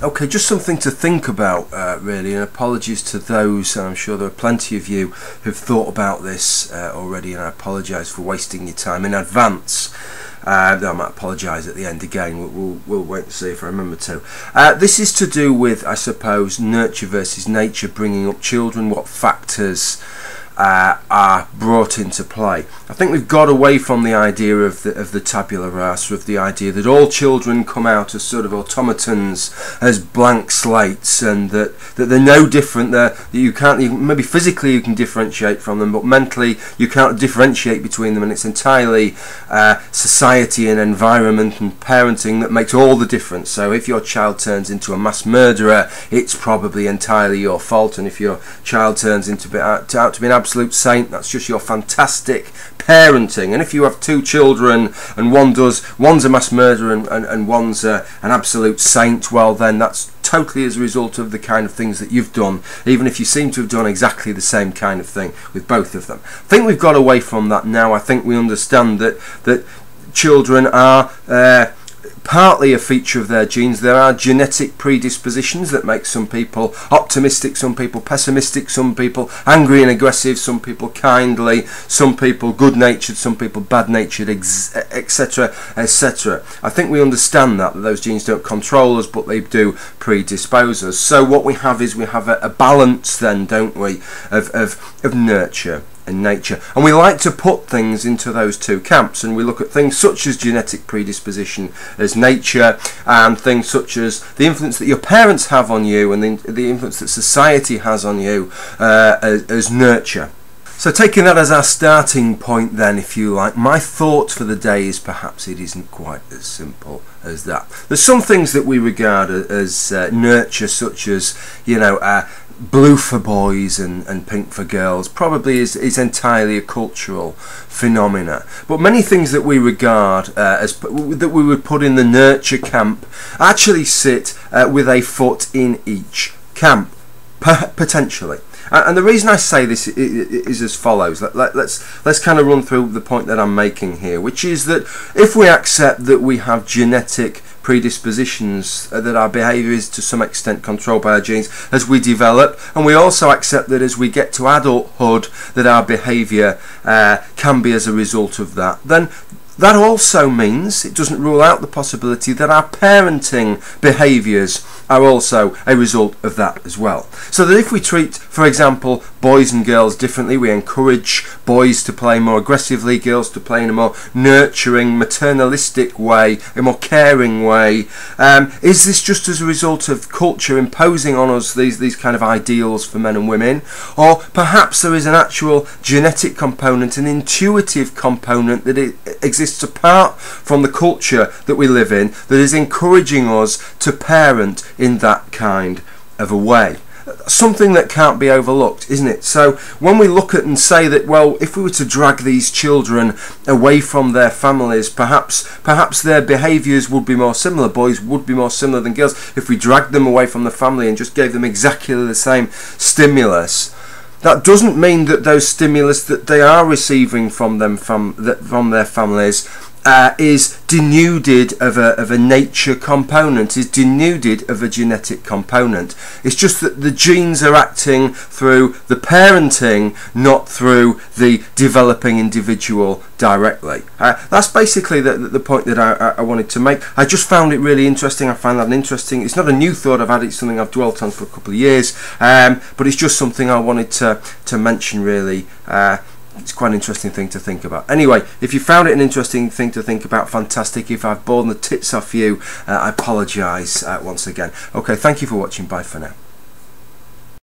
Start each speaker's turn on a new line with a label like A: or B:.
A: Okay, just something to think about, really, and apologies to those, I'm sure there are plenty of you who've thought about this already, and I apologise for wasting your time in advance. I might apologise at the end again, we'll wait and see if I remember to. This is to do with, I suppose, nurture versus nature, bringing up children, what factors are brought into play. I think we've got away from the idea of the tabula rasa, of the idea that all children come out as sort of automatons, as blank slates, and that they're no different. That you can't, maybe physically you can differentiate from them, but mentally you can't differentiate between them, and it's entirely society and environment and parenting that makes all the difference. So if your child turns into a mass murderer, it's probably entirely your fault, and if your child turns out to be an absolute saint, that's just your fantastic parenting. And if you have two children and one's a mass murderer and one's an absolute saint, well then that's totally as a result of the kind of things that you've done, even if you seem to have done exactly the same kind of thing with both of them. I think we've got away from that now. I think we understand that children are partly a feature of their genes. There are genetic predispositions that make some people optimistic, some people pessimistic, some people angry and aggressive, some people kindly, some people good-natured, some people bad-natured, etc., etc. I think we understand that those genes don't control us, but they do predispose us. So what we have is we have a balance then, don't we, of nurture and nature, and we like to put things into those two camps, and we look at things such as genetic predisposition as nature, and things such as the influence that your parents have on you and the influence that society has on you as nurture. So taking that as our starting point then, if you like, my thought for the day is perhaps it isn't quite as simple as that. There's some things that we regard as nurture, such as, you know, blue for boys and pink for girls, probably is entirely a cultural phenomena. But many things that we regard that we would put in the nurture camp actually sit with a foot in each camp, potentially. And the reason I say this is as follows. Let's kind of run through the point that I'm making here, which is that if we accept that we have genetic predispositions, that our behaviour is to some extent controlled by our genes as we develop, and we also accept that as we get to adulthood that our behaviour can be as a result of that, then that also means it doesn't rule out the possibility that our parenting behaviours are also a result of that as well. So that if we treat, for example, boys and girls differently, we encourage boys to play more aggressively, girls to play in a more nurturing, maternalistic way, a more caring way, is this just as a result of culture imposing on us these kind of ideals for men and women? Or perhaps there is an actual genetic component, an intuitive component that exists apart from the culture that we live in, that is encouraging us to parent in that kind of a way. Something that can't be overlooked, isn't it? So when we look at and say that, well, if we were to drag these children away from their families, perhaps their behaviours would be more similar. Boys would be more similar than girls if we dragged them away from the family and just gave them exactly the same stimulus. That doesn't mean that those stimulus that they are receiving from their families is denuded of a nature component, is denuded of a genetic component. It's just that the genes are acting through the parenting, not through the developing individual directly. That's basically the point that I wanted to make. I just found it really interesting. I find that interesting. It's not a new thought I've had, it's something I've dwelt on for a couple of years, but it's just something I wanted to mention, really. It's quite an interesting thing to think about. Anyway, if you found it an interesting thing to think about, fantastic. If I've bored the tits off you, I apologise once again. Okay, thank you for watching. Bye for now.